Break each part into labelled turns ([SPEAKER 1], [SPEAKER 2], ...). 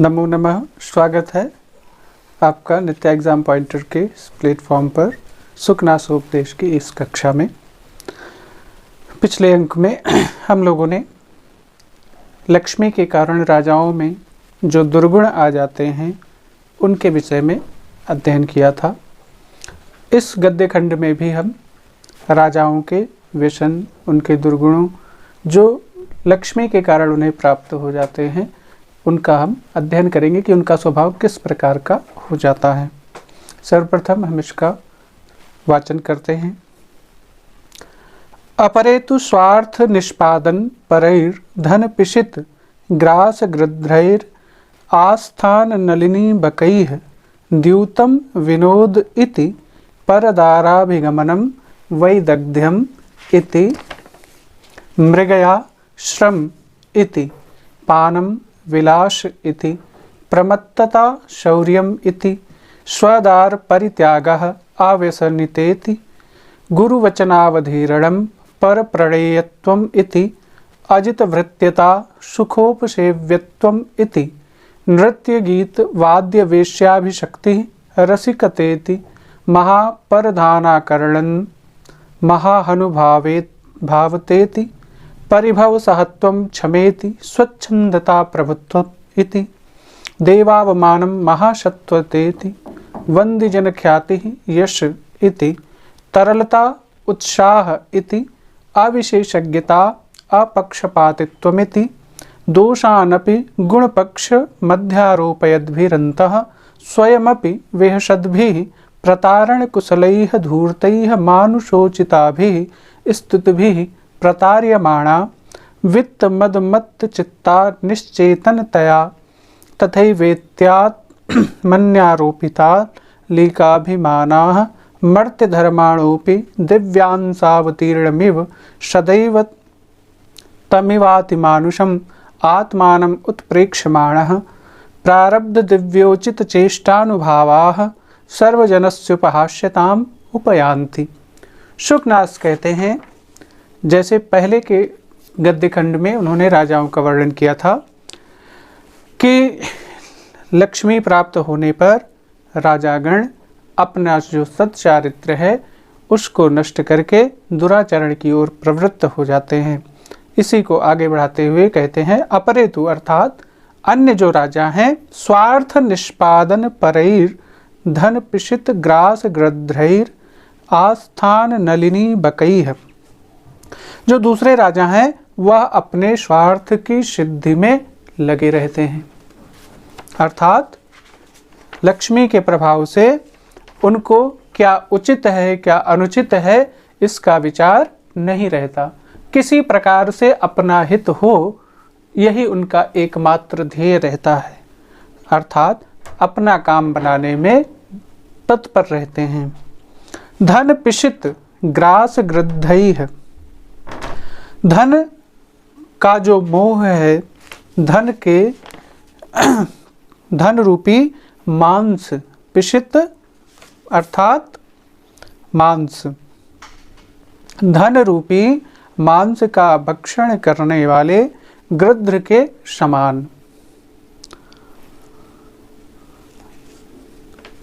[SPEAKER 1] नमो नमः। स्वागत है आपका नित्य एग्जाम पॉइंटर के इस प्लेटफॉर्म पर सुखनासोपदेश की इस कक्षा में। पिछले अंक में हम लोगों ने लक्ष्मी के कारण राजाओं में जो दुर्गुण आ जाते हैं उनके विषय में अध्ययन किया था। इस गद्य खंड में भी हम राजाओं के व्यसन, उनके दुर्गुणों जो लक्ष्मी के कारण उन्हें प्राप्त हो जाते हैं, उनका हम अध्ययन करेंगे कि उनका स्वभाव किस प्रकार का हो जाता है। सर्वप्रथम हम इसका वाचन करते हैं। अपरे तु स्वार्थ निष्पादन परैर धन पिशित ग्रास गृध्रैर आस्थान नलिनी बकैः द्यूतम विनोद इति परदाराभिगमनम वैदग्ध्यम इति मृगया श्रम इति पानम विलास इति प्रमत्तता शौर्यम इति स्वदार परित्यागः आव्यसनितेति गुरुवचनावधीरणं परप्रणेयत्वम् इति अजितवृत्यता सुखोपसेव्यत्वम् इति नृत्यगीत वाद्यवेश्याभिषक्तिः रसिकतेति महापरधानाकरणं महाहनुभावेत् भावतेति परिभव सहत्वं क्षमेति स्वच्छंदता प्रभुत्वम् इति देवावमानं महासत्वतेति वंदिजन ख्यातिः यश इति तरलता उत्साह इति अविशेषज्ञता अपक्षपातित्वमिति दोषानपि गुणपक्ष मध्यारोपयद्भिरन्तः स्वयमपि वेहषद्भिः प्रतारण कुशलैः धूर्तैः मानुषोचिताभिः स्तुतिभिः प्रतार्यमाणा वित्त मदमत्त चित्ता निश्चेतनतया तथैवेत्यात् मन्यारोपितात् लीकाभिमानाः मर्त्यधर्माणोऽपि दिव्यांसावतीर्णमिव सदैव तमिवातिमानुषम् आत्मानम् उत्प्रेक्ष्यमाणः प्रारब्धदिव्योचितचेष्टानुभावाः सर्वजनस्योपहास्यताम् उपयान्ति। शुकनास कहते हैं, जैसे पहले के गद्य खंड में उन्होंने राजाओं का वर्णन किया था कि लक्ष्मी प्राप्त होने पर राजागण अपना जो सच्चारित्र है उसको नष्ट करके दुराचरण की ओर प्रवृत्त हो जाते हैं। इसी को आगे बढ़ाते हुए कहते हैं, अपरेतु अर्थात अन्य जो राजा हैं स्वार्थ निष्पादन परैर धन पिशित ग्रास गृध्रैर आस्थान नलिनी बकैः, जो दूसरे राजा हैं वह अपने स्वार्थ की सिद्धि में लगे रहते हैं। अर्थात लक्ष्मी के प्रभाव से उनको क्या उचित है क्या अनुचित है इसका विचार नहीं रहता। किसी प्रकार से अपना हित हो यही उनका एकमात्र ध्येय रहता है। अर्थात अपना काम बनाने में तत्पर रहते हैं। धन पिशित ग्रास गृध्रैः, धन का जो मोह है, धन के धन रूपी मांस, पिशित अर्थात मांस, धन रूपी मांस का भक्षण करने वाले गृध्र के समान।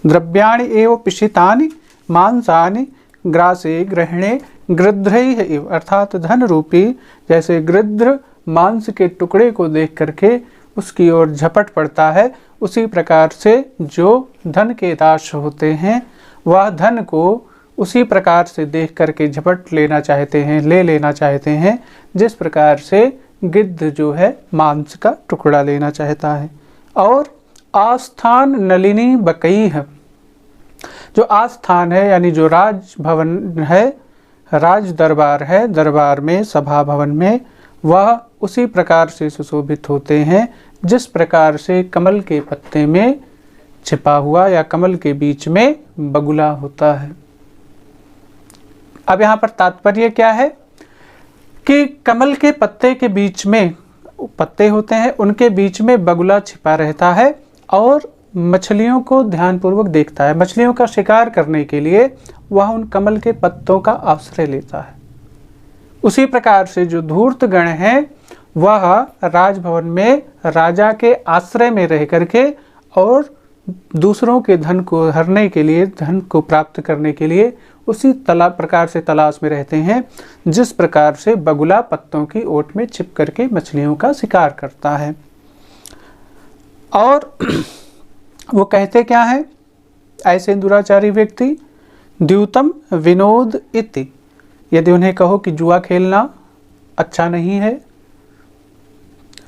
[SPEAKER 1] द्रव्याणि एव पिशितानि मांसानि ग्रासे ग्रहणे गृध्रैः इव, अर्थात धन रूपी जैसे गृध्र मांस के टुकड़े को देख करके उसकी ओर झपट पड़ता है, उसी प्रकार से जो धन के दास होते हैं वह धन को उसी प्रकार से देख करके झपट लेना चाहते हैं, ले लेना चाहते हैं, जिस प्रकार से गिद्ध जो है मांस का टुकड़ा लेना चाहता है। और आस्थान नलिनी बकैः, जो आस्थान है यानी जो राजभवन है, राज दरबार है, दरबार में सभा भवन में वह उसी प्रकार से सुशोभित होते हैं जिस प्रकार से कमल के पत्ते में छिपा हुआ या कमल के बीच में बगुला होता है। अब यहाँ पर तात्पर्य क्या है कि कमल के पत्ते के बीच में पत्ते होते हैं, उनके बीच में बगुला छिपा रहता है और मछलियों को ध्यानपूर्वक देखता है। मछलियों का शिकार करने के लिए वह उन कमल के पत्तों का आश्रय लेता है। उसी प्रकार से जो धूर्त गण हैं वह राजभवन में राजा के आश्रय में रह करके और दूसरों के धन को हरने के लिए, धन को प्राप्त करने के लिए उसी प्रकार से तलाश में रहते हैं जिस प्रकार से बगुला पत्तों की ओट में छिप करके मछलियों का शिकार करता है। और वो कहते क्या है ऐसे दुराचारी व्यक्ति? द्यूतम विनोद इति, यदि उन्हें कहो कि जुआ खेलना अच्छा नहीं है,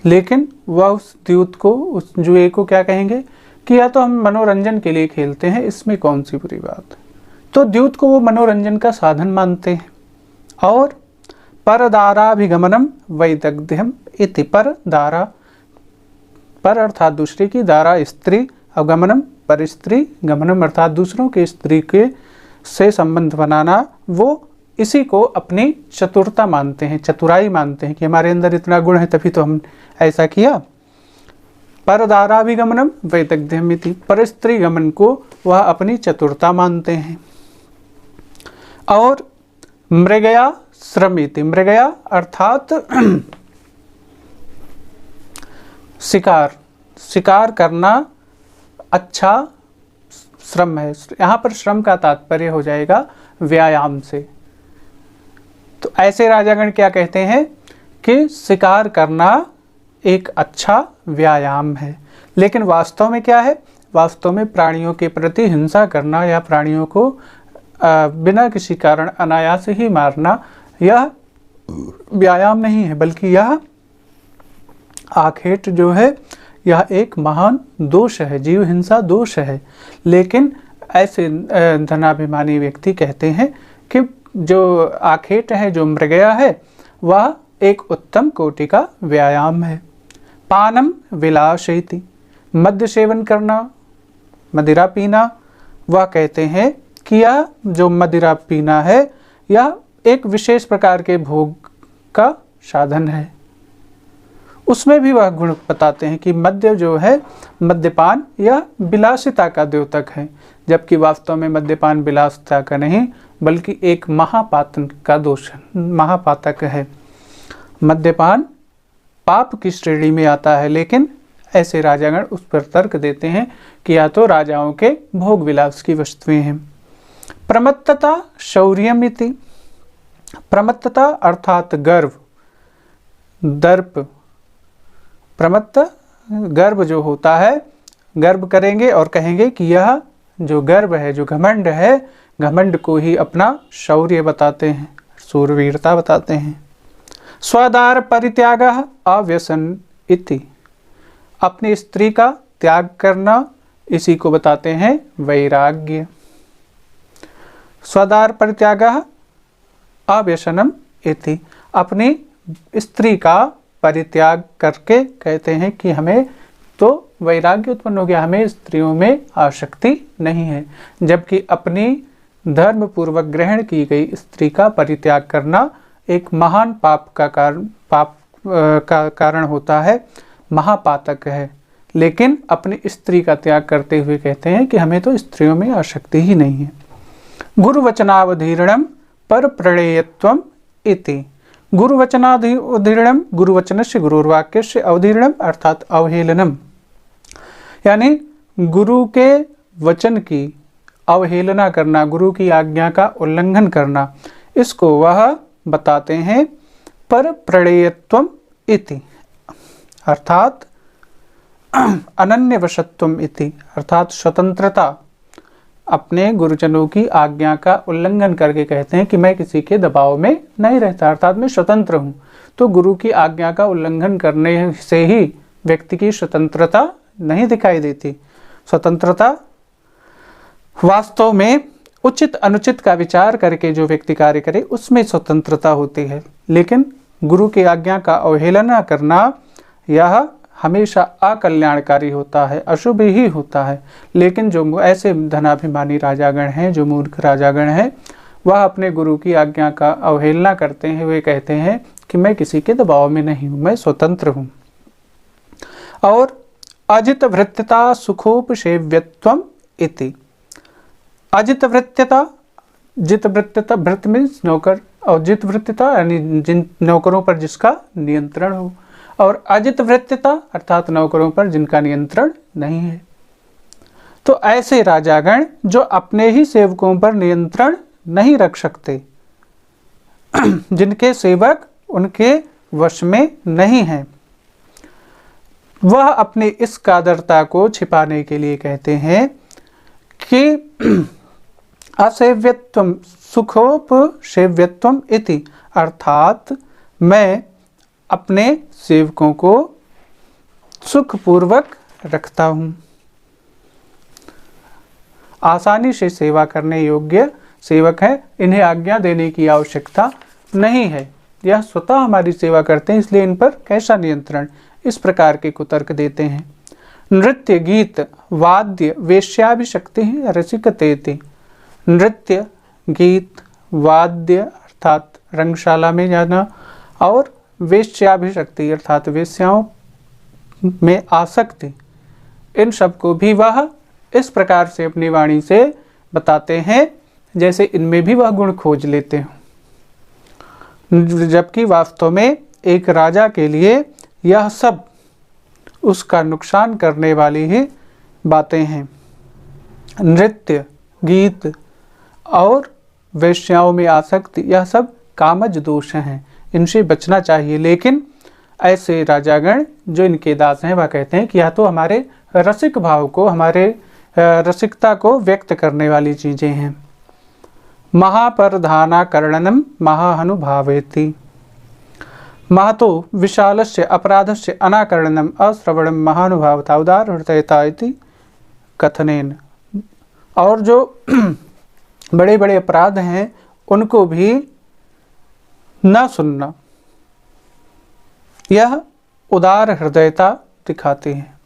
[SPEAKER 1] लेकिन वह उस द्यूत को, उस जुए को क्या कहेंगे कि या तो हम मनोरंजन के लिए खेलते हैं, इसमें कौन सी बुरी बात है। तो द्यूत को वो मनोरंजन का साधन मानते हैं। और परदाराभिगमनम वैदग्ध्यम इति, परदारा, पर अर्थात दूसरे की, दारा स्त्री, अवगमनम पर स्त्री, गमनम अर्थात दूसरों के स्त्री के से संबंध बनाना, वो इसी को अपनी चतुरता मानते हैं, चतुराई मानते हैं कि हमारे अंदर इतना गुण है तभी तो हम ऐसा किया। परदाराभिगमनम वैदग्ध्यम इति, पर स्त्री गमन को वह अपनी चतुरता मानते हैं। और मृगया श्रमिति, मृगया अर्थात शिकार, शिकार करना अच्छा श्रम है। यहाँ पर श्रम का तात्पर्य हो जाएगा व्यायाम से। तो ऐसे राजागण क्या कहते हैं कि शिकार करना एक अच्छा व्यायाम है, लेकिन वास्तव में क्या है? वास्तव में प्राणियों के प्रति हिंसा करना या प्राणियों को बिना किसी कारण अनायास ही मारना यह व्यायाम नहीं है, बल्कि यह आखेट जो है यह एक महान दोष है, जीव हिंसा दोष है। लेकिन ऐसे धनाभिमानी व्यक्ति कहते हैं कि जो आखेट है, जो मृगया है, वह एक उत्तम कोटि का व्यायाम है। पानम विलासयति, मद्य सेवन करना, मदिरा पीना, वह कहते हैं कि यह जो मदिरा पीना है यह एक विशेष प्रकार के भोग का साधन है। उसमें भी वह गुण बताते हैं कि मद्य जो है, मद्यपान यह विलासिता का द्योतक है, जबकि वास्तव में मद्यपान विलासिता का नहीं बल्कि एक महापातक का दोष, महापातक है। मद्यपान पाप की श्रेणी में आता है, लेकिन ऐसे राजागण उस पर तर्क देते हैं कि या तो राजाओं के भोग विलास की वस्तुएं हैं। प्रमत्तता शौर्यमिति, प्रमत्तता अर्थात गर्व, दर्प, प्रमत्त गर्व जो होता है, गर्व करेंगे और कहेंगे कि यह जो गर्व है, जो घमंड है, घमंड को ही अपना शौर्य बताते हैं, शूरवीरता बताते हैं। स्वदार परित्याग अव्यसन इति, अपनी स्त्री का त्याग करना, इसी को बताते हैं वैराग्य। स्वदार परित्याग अव्यसनम इति, अपनी स्त्री का परित्याग करके कहते हैं कि हमें तो वैराग्य उत्पन्न हो गया, हमें स्त्रियों में आसक्ति नहीं है। जबकि अपनी धर्म पूर्वक ग्रहण की गई स्त्री का परित्याग करना एक महान पाप का कारण होता है, महापातक है। लेकिन अपनी स्त्री का त्याग करते हुए कहते हैं कि हमें तो स्त्रियों में आसक्ति ही नहीं है। गुरुवचनावधीरणम पर प्रणेयत्वम इति, गुरुवचनावधीरणम, गुरुवचनस्य गुरुर्वाक्यस्य अवधीरणम अर्थात अवहेलनम, यानी गुरु के वचन की अवहेलना करना, गुरु की आज्ञा का उल्लंघन करना, इसको वह बताते हैं पर प्रणेयत्वम इति, अर्थात अनन्यवशत्वम इति, अर्थात स्वतंत्रता, अपने गुरुजनों की आज्ञा का उल्लंघन करके कहते हैं कि मैं किसी के दबाव में नहीं रहता, अर्थात मैं स्वतंत्र हूँ। तो गुरु की आज्ञा का उल्लंघन करने से ही व्यक्ति की स्वतंत्रता नहीं दिखाई देती। स्वतंत्रता वास्तव में उचित अनुचित का विचार करके जो व्यक्ति कार्य करे उसमें स्वतंत्रता होती है, लेकिन गुरु की आज्ञा का अवहेलना करना यह हमेशा अकल्याणकारी होता है, अशुभ ही होता है। लेकिन जो ऐसे धनाभिमानी राजागण हैं, जो मूर्ख राजागण हैं, वह अपने गुरु की आज्ञा का अवहेलना करते हैं, वे कहते हैं कि मैं किसी के दबाव में नहीं हूँ, मैं स्वतंत्र हूँ। और अजित वृत्तता सुखोपसेव्यत्वम इति, अजित वृत्तता, जित वृत्तता, वृत्त मीन्स नौकर, और जित वृत्तता यानी जिन नौकरों पर जिसका नियंत्रण हो। और अजित वृत्तिता अर्थात नौकरों पर जिनका नियंत्रण नहीं है। तो ऐसे राजागण जो अपने ही सेवकों पर नियंत्रण नहीं रख सकते, जिनके सेवक उनके वश में नहीं हैं, वह अपनी इस कादरता को छिपाने के लिए कहते हैं कि असेव्यत्वम सुखोपसेव्यत्वम इति, अर्थात मैं अपने सेवकों को सुखपूर्वक रखता हूँ, आसानी से सेवा करने योग्य सेवक है, इन्हें आज्ञा देने की आवश्यकता नहीं है, यह स्वतः हमारी सेवा करते हैं, इसलिए इन पर कैसा नियंत्रण, इस प्रकार के कुतर्क देते हैं। नृत्य गीत वाद्य वेश्याभिशक्ति रसिकतेति, नृत्य गीत वाद्य अर्थात रंगशाला में जाना और वेश्याभिशक्ति अर्थात वेश्याओं में आसक्ति, इन सब को भी वह इस प्रकार से अपनी वाणी से बताते हैं जैसे इनमें भी वह गुण खोज लेते हैं, जबकि वास्तव में एक राजा के लिए यह सब उसका नुकसान करने वाली ही बातें हैं। नृत्य गीत और वेश्याओं में आसक्ति, यह सब कामज दोष हैं, इनसे बचना चाहिए। लेकिन ऐसे राजागण जो इनके दास हैं वह कहते हैं कि यह तो हमारे रसिक भाव को, हमारे रसिकता को व्यक्त करने वाली चीज़ें हैं। महापरधाना करणनम महानुभावेति, महतो विशालस्य अपराधस्य अनाकरणम अश्रवणम महानुभावता उदार हृदयता इति कथनेन, और जो बड़े बड़े अपराध हैं उनको भी न सुनना, यह उदार हृदयता दिखाते हैं।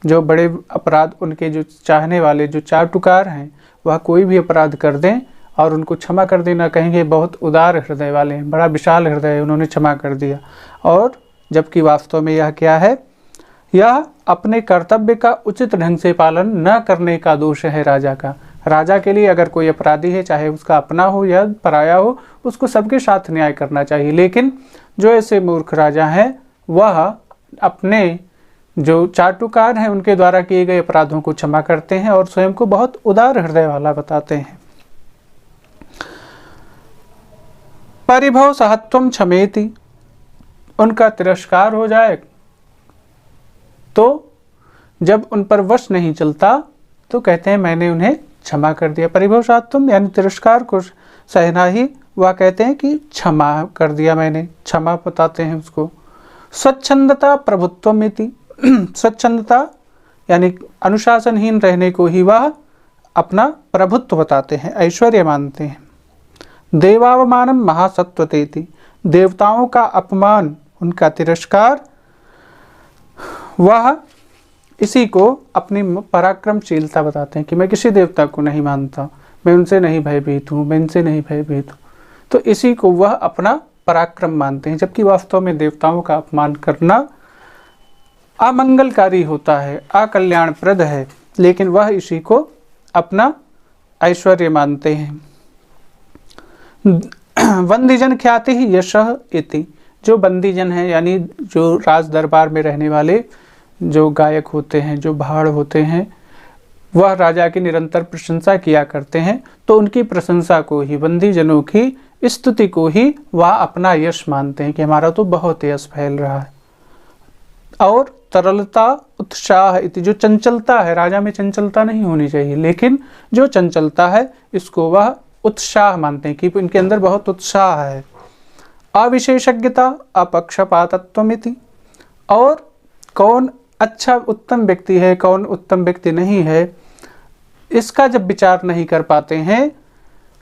[SPEAKER 1] जो बड़े अपराध, उनके जो चाहने वाले जो चाटुकार हैं वह कोई भी अपराध कर दें और उनको क्षमा कर देना, कहेंगे बहुत उदार हृदय वाले हैं, बड़ा विशाल हृदय है, उन्होंने क्षमा कर दिया। और जबकि वास्तव में यह क्या है, यह अपने कर्तव्य का उचित ढंग से पालन न करने का दोष है राजा का। राजा के लिए अगर कोई अपराधी है, चाहे उसका अपना हो या पराया हो, उसको सबके साथ न्याय करना चाहिए। लेकिन जो ऐसे मूर्ख राजा हैं वह अपने जो चाटुकार हैं उनके द्वारा किए गए अपराधों को क्षमा करते हैं और स्वयं को बहुत उदार हृदय वाला बताते हैं। परिभव सहत्वम क्षमेति, उनका तिरस्कार हो जाए तो जब उन पर वश नहीं चलता तो कहते हैं मैंने उन्हें क्षमा कर दिया। परिभव सहत्वम यानी तिरस्कार को सहना ही वह कहते हैं कि क्षमा कर दिया मैंने, क्षमा बताते हैं उसको। स्वच्छंदता प्रभुत्वमिति, स्वच्छंदता यानी अनुशासनहीन रहने को ही वह अपना प्रभुत्व बताते हैं, ऐश्वर्य मानते हैं। देवावमानम महासत्वतेति, देवताओं का अपमान, उनका तिरस्कार, वह इसी को अपनी पराक्रमशीलता बताते हैं कि मैं किसी देवता को नहीं मानता, मैं उनसे नहीं भयभीत हूँ, मैं इनसे नहीं भयभीत हूँ, तो इसी को वह अपना पराक्रम मानते हैं। जबकि वास्तव में देवताओं का अपमान करना अमंगलकारी होता है, अकल्याणप्रद है, लेकिन वह इसी को अपना ऐश्वर्य मानते हैं। बंदीजन ख्याति ही यशः इति, जो बंदीजन है यानी जो राज दरबार में रहने वाले जो गायक होते हैं, जो भाड़ होते हैं, वह राजा की निरंतर प्रशंसा किया करते हैं, तो उनकी प्रशंसा को ही, बंदीजनों की स्तुति को ही वह अपना यश मानते हैं कि हमारा तो बहुत यश फैल रहा है। और तरलता उत्साह इति, जो चंचलता है, राजा में चंचलता नहीं होनी चाहिए, लेकिन जो चंचलता है इसको वह उत्साह मानते हैं कि इनके अंदर बहुत उत्साह है। अविशेषज्ञता अपक्षपातत्वमिति, और कौन अच्छा उत्तम व्यक्ति है, कौन उत्तम व्यक्ति नहीं है, इसका जब विचार नहीं कर पाते हैं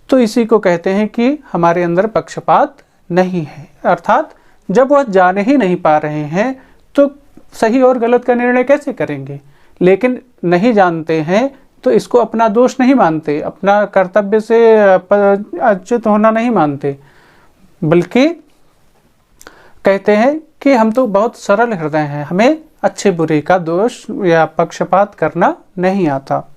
[SPEAKER 1] तो इसी को कहते हैं कि हमारे अंदर पक्षपात नहीं है। अर्थात जब वह जान ही नहीं पा रहे हैं तो सही और गलत का निर्णय कैसे करेंगे, लेकिन नहीं जानते हैं तो इसको अपना दोष नहीं मानते, अपना कर्तव्य से अच्युत होना नहीं मानते, बल्कि कहते हैं कि हम तो बहुत सरल हृदय हैं, हमें अच्छे बुरे का दोष या पक्षपात करना नहीं आता।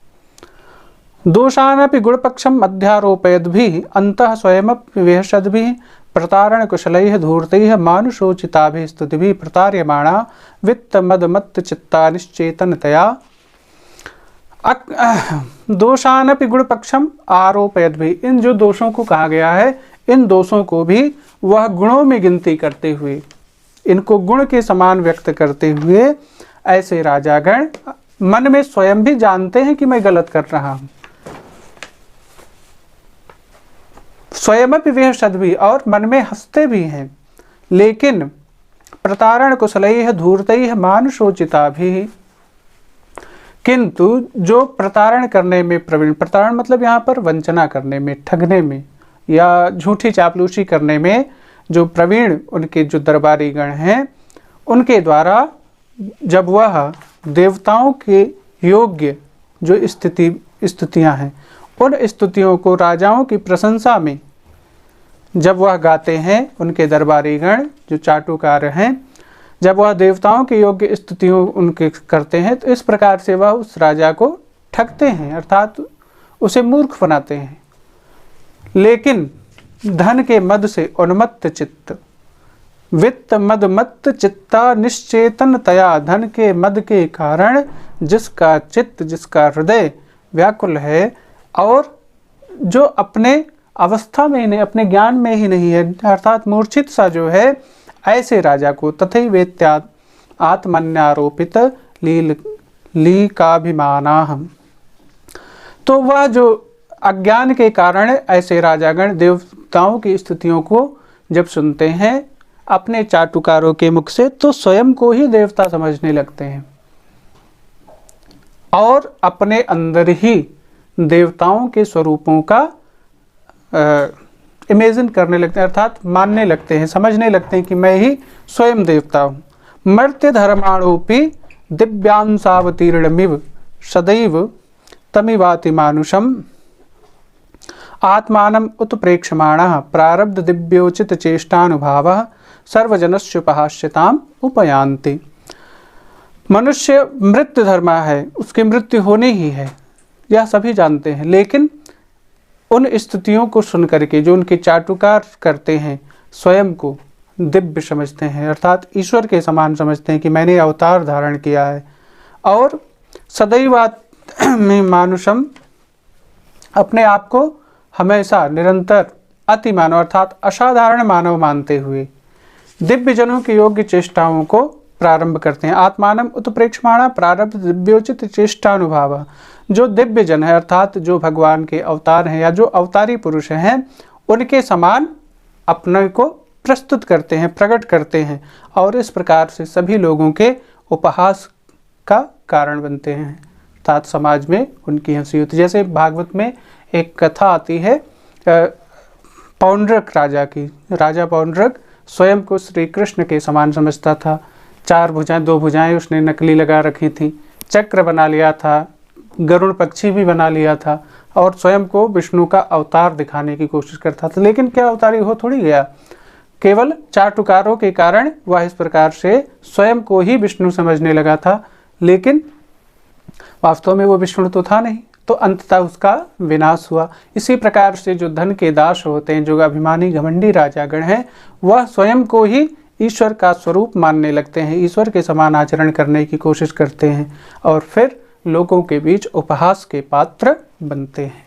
[SPEAKER 1] दोषानपि गुणपक्षम अध्यारोपयद्भिः अंतः स्वयं विहसद्भिः प्रतारण कुशलैः धूर्तैः मानुषोचिताभिः स्तुतिभिः प्रतार्यमाणा वित्त मद मत्त चित्ता निश्चेतनतया दोषानपि गुण पक्षम आरोपयत भी। इन जो दोषों को कहा गया है, इन दोषों को भी वह गुणों में गिनती करते हुए, इनको गुण के समान व्यक्त करते हुए ऐसे राजागण मन में स्वयं भी जानते हैं कि मैं गलत कर रहा हूं, स्वयं भी सद भी, और मन में हंसते भी हैं, लेकिन प्रतारण कुशलैः धूर्तैः मानुषोचिता भी, किंतु जो प्रतारण करने में प्रवीण, प्रतारण मतलब यहाँ पर वंचना करने में, ठगने में या झूठी चापलूसी करने में जो प्रवीण उनके जो दरबारी गण हैं, उनके द्वारा जब वह देवताओं के योग्य जो स्तुतियाँ हैं, उन स्तुतियों को राजाओं की प्रशंसा में जब वह गाते हैं, उनके दरबारी गण जो चाटुकार हैं, जब वह देवताओं के योग्य स्तुतियों उनके करते हैं, तो इस प्रकार से वह उस राजा को ठगते हैं, अर्थात उसे मूर्ख बनाते हैं। लेकिन धन के मद से उन्मत्त चित्त, वित्त मद मत्त चित्ता निश्चेतन तया, धन के मद के कारण जिसका चित्त, जिसका हृदय व्याकुल है और जो अपने अवस्था में ही नहीं, अपने ज्ञान में ही नहीं है, अर्थात मूर्छित सा जो है, ऐसे राजा को तथैवेत्या आत्मन्यारोपित लीकाभिमानाः, तो वह जो अज्ञान के कारण ऐसे राजागण देवताओं की स्तुतियों को जब सुनते हैं अपने चाटुकारों के मुख से, तो स्वयं को ही देवता समझने लगते हैं और अपने अंदर ही देवताओं के स्वरूपों का इमेजिन करने लगते हैं, अर्थात मानने लगते हैं, समझने लगते हैं कि मैं ही स्वयं देवता हूँ। मर्त्य धर्माणोपि दिव्यांसावतीर्णमिव सदैव तमिवाति मानुषम आत्मानम उत्प्रेक्षमाणः प्रारब्ध दिव्योचित चेष्टानुभावः सर्वजनस्युपहास्यताम उपयान्ति। मनुष्य मृत्यु धर्म है, उसकी मृत्यु होनी ही है, यह सभी जानते हैं, लेकिन उन स्तुतियों को सुन करके जो उनके चाटुकार करते हैं, स्वयं को दिव्य समझते हैं, अर्थात ईश्वर के समान समझते हैं कि मैंने अवतार धारण किया है, और सदैवात में मानुषम, अपने आप को हमेशा निरंतर अति मानव अर्थात असाधारण मानव मानते हुए दिव्य जनों के योग्य चेष्टाओं को प्रारंभ करते हैं। आत्मानम उत्प्रेक्षमाणा प्रारब्ध दिव्योचित चेष्टानुभाव, जो दिव्य जन है अर्थात जो भगवान के अवतार हैं या जो अवतारी पुरुष हैं, उनके समान अपने को प्रस्तुत करते हैं, प्रकट करते हैं, और इस प्रकार से सभी लोगों के उपहास का कारण बनते हैं, अर्थात समाज में उनकी हंसी होती। जैसे भागवत में एक कथा आती है पौंड्रक राजा की। राजा पौंड्रक स्वयं को श्री कृष्ण के समान समझता था, 4 भुजाएं 2 भुजाएं उसने नकली लगा रखी थी, चक्र बना लिया था, गरुड़ पक्षी भी बना लिया था, और स्वयं को विष्णु का अवतार दिखाने की कोशिश करता था। लेकिन क्या अवतारी हो थोड़ी गया, केवल चाटुकारों के कारण वह इस प्रकार से स्वयं को ही विष्णु समझने लगा था, लेकिन वास्तव में वो विष्णु तो था नहीं, तो अंततः उसका विनाश हुआ। इसी प्रकार से जो धन के दास होते हैं, जो अभिमानी घमंडी राजागण हैं, वह स्वयं को ही ईश्वर का स्वरूप मानने लगते हैं, ईश्वर के समान आचरण करने की कोशिश करते हैं, और फिर लोगों के बीच उपहास के पात्र बनते हैं।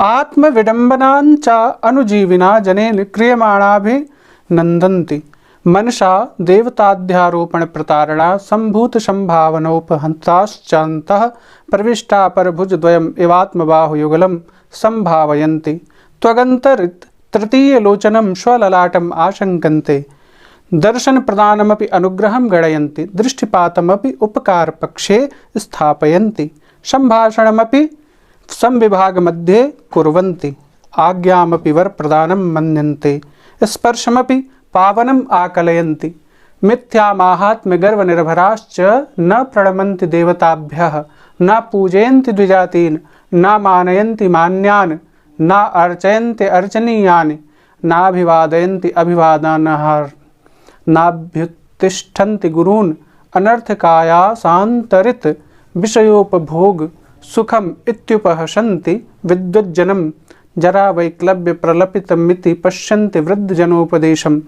[SPEAKER 1] आत्म विडंबनांच अनुजीविना जनेन क्रियमाणाभिनंदन्ति मनसा देवताध्यारोपण प्रतारणा संभूत संभावनोपहंताश्चान्तः प्रविष्टा परभुजद्वयम् इवात्मबाहुयुगलं संभावयन्ति त्वगन्तरित तृतीय लोचनं स्वललाटम् आशंकन्ते दर्शन प्रदानमपि अनुग्रहं गणयन्ति दृष्टिपातमपि उपकार पक्षे स्थापयन्ति संभाषणमपि संविभाग मध्ये कुर्वन्ति आज्ञामपि वर प्रदानं मन्यन्ते स्पर्शमपि पावनम आकलयन्ति मिथ्या माहात्म्य गर्व निर्भराश्च न प्रणमन्ति देवताभ्यः न पूजयन्ति द्विजातीन् न मानयन्ति मान्यान् न अर्चयन्ति अर्चनीयानि नाभिवादयन्ति अभिवादनार्हान् नाभ्युत्तिष्ठन्ति गुरून् अनर्थकायासान्तरित विषयोपभोग सुखम इत्युपहसन्ति विद्वज्जनम जरा वैक्लव्य प्रलपितमिति पश्यन्ति वृद्धजनोपदेशम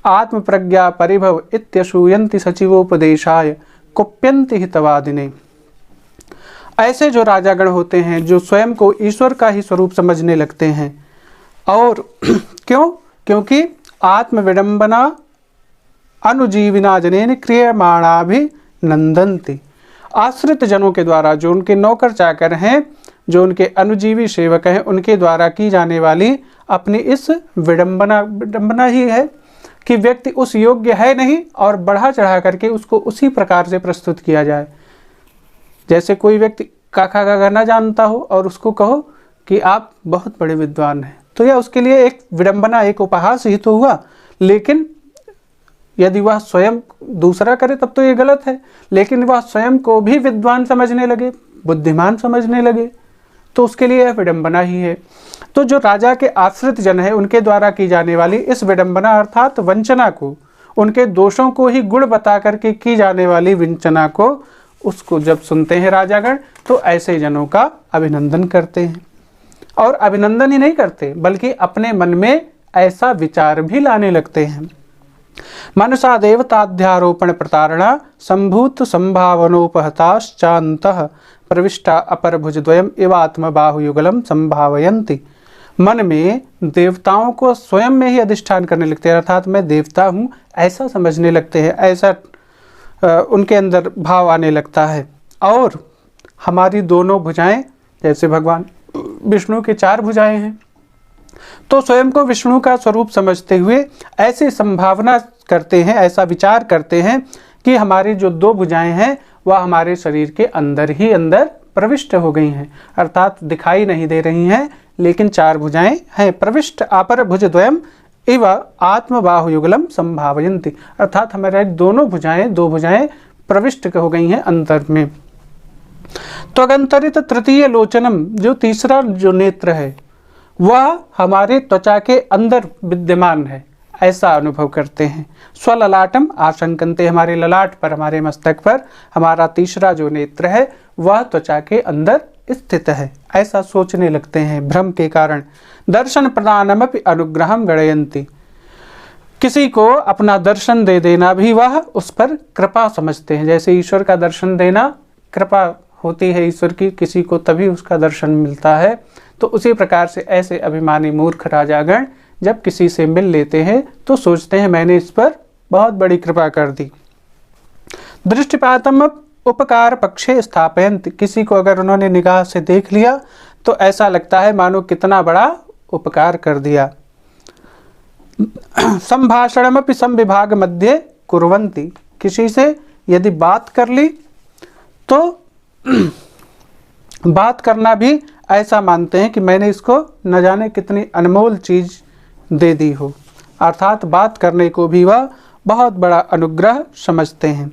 [SPEAKER 1] आत्मप्रज्ञा परिभव इत्यसूयन्ति सचिवोपदेशाय कुप्यन्ति हितवादिने। ऐसे जो राजागण होते हैं जो स्वयं को ईश्वर का ही स्वरूप समझने लगते हैं, और क्योंकि आत्मविडंबना अनुजीविना जनेन क्रियमाणाभिनंदन्ति। आश्रित जनों के द्वारा, जो उनके नौकर चाकर हैं, जो उनके अनुजीवी सेवक हैं, उनके द्वारा की जाने वाली अपनी इस विडंबना ही है कि व्यक्ति उस योग्य है नहीं और बढ़ा चढ़ा करके उसको उसी प्रकार से प्रस्तुत किया जाए। जैसे कोई व्यक्ति काका का न जानता हो और उसको कहो कि आप बहुत बड़े विद्वान हैं, तो यह उसके लिए एक विडंबना, एक उपहास ही तो हुआ। लेकिन यदि वह स्वयं दूसरा करे तब तो ये गलत है, लेकिन वह स्वयं को भी विद्वान समझने लगे, बुद्धिमान समझने लगे, तो उसके लिए यह विडंबना ही है। तो जो राजा के आश्रित जन है उनके द्वारा की जाने वाली इस विडंबना अर्थात वंचना को, उनके दोषों को ही गुण बता करके की जाने वाली वंचना को, उसको जब सुनते हैं राजागण तो ऐसे जनों का अभिनंदन करते हैं। और अभिनंदन ही नहीं करते बल्कि अपने मन में ऐसा विचार भी लाने लगते हैं। मनसा देवताध्यारोपण प्रतारणा संभूत संभावनोपहताश्चान्तः प्रविष्टा अपर भुजद्वयम इवात्म बाहुयुगलम संभावयन्ति। मन में देवताओं को स्वयं में ही अधिष्ठान करने लगते हैं, अर्थात मैं देवता हूँ ऐसा समझने लगते हैं, ऐसा उनके अंदर भाव आने लगता है। और हमारी दोनों भुजाएं, जैसे भगवान विष्णु के 4 भुजाएं हैं, तो स्वयं को विष्णु का स्वरूप समझते हुए ऐसी संभावना करते हैं, ऐसा विचार करते हैं कि हमारी जो 2 भुजाएं हैं वह हमारे शरीर के अंदर ही अंदर प्रविष्ट हो गई हैं, अर्थात दिखाई नहीं दे रही हैं, लेकिन 4 भुजाएं हैं। प्रविष्ट अपर भुजद्वयम इव आत्मबाहुयुगलम संभावयन्ति, अर्थात हमारे 2 भुजाएं प्रविष्ट हो गई हैं अंतर में। त्वगंतरित तृतीय लोचनम, जो तीसरा जो नेत्र है वह हमारे त्वचा के अंदर विद्यमान है, ऐसा अनुभव करते हैं। स्वललाटम आशंकन्ते, हमारे ललाट पर, हमारे मस्तक पर हमारा तीसरा जो नेत्र है वह त्वचा के अंदर स्थित है, ऐसा सोचने लगते हैं भ्रम के कारण। दर्शन प्रदानमपि अनुग्रहम गणयन्ति, किसी को अपना दर्शन दे देना भी वह उस पर कृपा समझते हैं। जैसे ईश्वर का दर्शन देना कृपा होती है ईश्वर की, किसी को तभी उसका दर्शन मिलता है, तो उसी प्रकार से ऐसे अभिमानी मूर्ख राजागण जब किसी से मिल लेते हैं तो सोचते हैं मैंने इस पर बहुत बड़ी कृपा कर दी। दृष्टिपातम उपकार पक्षे स्थापयन्ति, किसी को अगर उन्होंने निगाह से देख लिया तो ऐसा लगता है मानो कितना बड़ा उपकार कर दिया। संभाषणमपि संविभाग मध्य कुर्वन्ति, किसी से यदि बात कर ली तो बात करना भी ऐसा मानते हैं कि मैंने इसको न जाने कितनी अनमोल चीज दे दी हो, अर्थात बात करने को भी वह बहुत बड़ा अनुग्रह समझते हैं।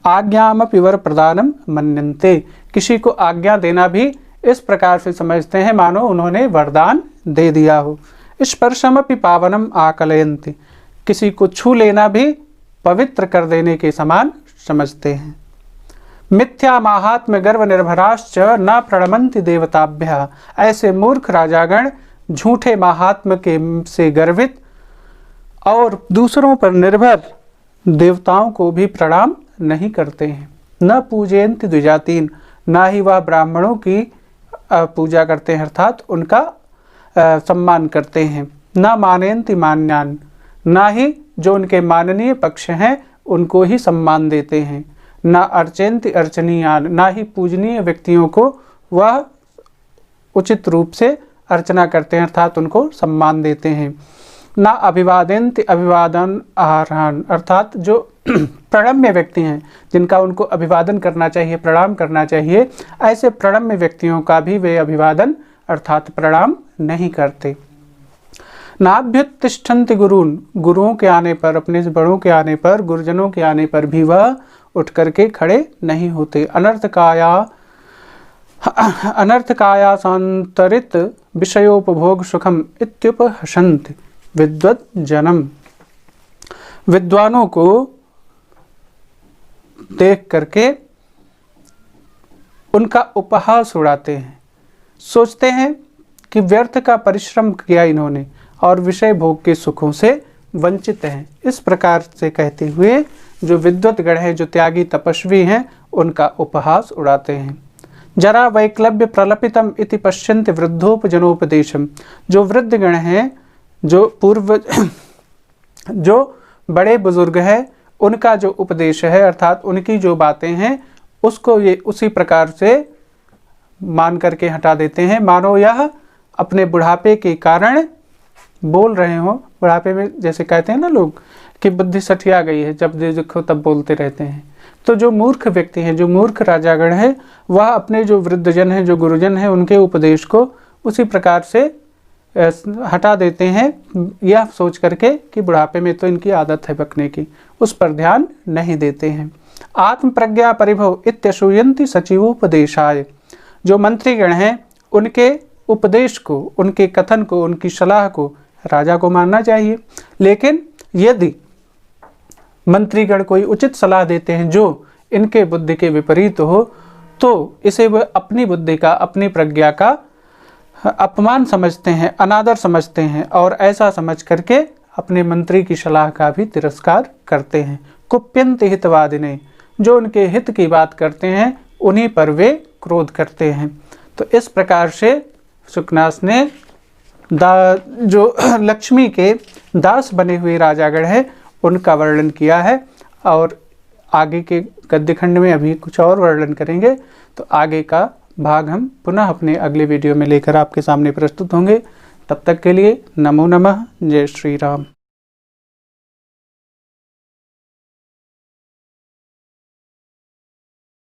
[SPEAKER 1] आज्ञामपि वर प्रदानम मन्यन्ते, किसी को आज्ञा देना भी इस प्रकार से समझते हैं मानो उन्होंने वरदान दे दिया हो। स्पर्शमपि पावनम आकलयन्ति, किसी को छू लेना भी पवित्र कर देने के समान समझते हैं। मिथ्या माहात्म्य गर्व निर्भराश्च न प्रणमन्ति देवताभ्यः, ऐसे मूर्ख राजागण झूठे महात्म के से गर्वित और दूसरों पर निर्भर देवताओं को भी प्रणाम नहीं करते हैं। न पूजयन्ति द्विजातीन, ना ही वह ब्राह्मणों की पूजा करते हैं, अर्थात उनका सम्मान करते हैं। न मानयन्ति मान्यान, ना ही जो उनके माननीय पक्ष हैं उनको ही सम्मान देते हैं। न अर्चयन्ति अर्चनीयान, ना ही पूजनीय व्यक्तियों को वह उचित रूप से अर्चना करते हैं, अर्थात उनको सम्मान देते हैं। ना अभिवादयन्ति अभिवादन आहारान, अर्थात जो प्रणम्य व्यक्ति हैं जिनका उनको अभिवादन करना चाहिए, प्रणाम करना चाहिए, ऐसे प्रणम्य व्यक्तियों का भी वे अभिवादन अर्थात प्रणाम नहीं करते। नाभ्युत्तिष्ठन्ति गुरून्, गुरुओं के आने पर, अपने बड़ों के आने पर, गुरुजनों के आने पर भी वह उठ करके खड़े नहीं होते। अनर्थकाया संतरित विषयोपभोग सुखम इत्युपहसन्ति विद्वज्जनम, विद्वानों को देख करके उनका उपहास उड़ाते हैं, सोचते हैं कि व्यर्थ का परिश्रम किया इन्होंने और विषय भोग के सुखों से वंचित हैं। इस प्रकार से कहते हुए जो विद्वत गण हैं, जो त्यागी तपस्वी हैं, उनका उपहास उड़ाते हैं। जरा वैक्लव्य प्रलपितम इति पश्यन्ति वृद्धोपजनोपदेशम। जो वृद्ध गण हैं, जो बड़े बुजुर्ग हैं, उनका जो उपदेश है अर्थात उनकी जो बातें हैं उसको ये उसी प्रकार से मान करके हटा देते हैं, मानो यह अपने बुढ़ापे के कारण बोल रहे हो। बुढ़ापे में जैसे कहते हैं ना लोग कि बुद्धि सठिया गई है, जब देखो तब बोलते रहते हैं। तो जो मूर्ख व्यक्ति हैं, जो मूर्ख राजागण है, वह अपने जो वृद्धजन हैं, जो गुरुजन हैं, उनके उपदेश को उसी प्रकार से हटा देते हैं, यह सोच करके कि बुढ़ापे में तो इनकी आदत है बकने की, उस पर ध्यान नहीं देते हैं। आत्म प्रज्ञा परिभव इत्यशूयन्ति सचिवोपदेशाय। जो मंत्रीगण हैं, उनके उपदेश को, उनके कथन को, उनकी सलाह को राजा को मानना चाहिए। लेकिन यदि मंत्रीगण कोई उचित सलाह देते हैं जो इनके बुद्धि के विपरीत हो, तो इसे वह अपनी बुद्धि का, अपनी प्रज्ञा का अपमान समझते हैं, अनादर समझते हैं और ऐसा समझ करके अपने मंत्री की सलाह का भी तिरस्कार करते हैं। कुप्यन्ति हितवादिने। जो उनके हित की बात करते हैं उन्हीं पर वे क्रोध करते हैं। तो इस प्रकार से शुकनास ने जो लक्ष्मी के दास बने हुए राजागण हैं उनका वर्णन किया है। और आगे के गद्य खंड में अभी कुछ और वर्णन करेंगे। तो आगे का भाग हम पुनः अपने अगले वीडियो में लेकर आपके सामने प्रस्तुत होंगे। तब तक के लिए नमो नमः। जय श्री राम।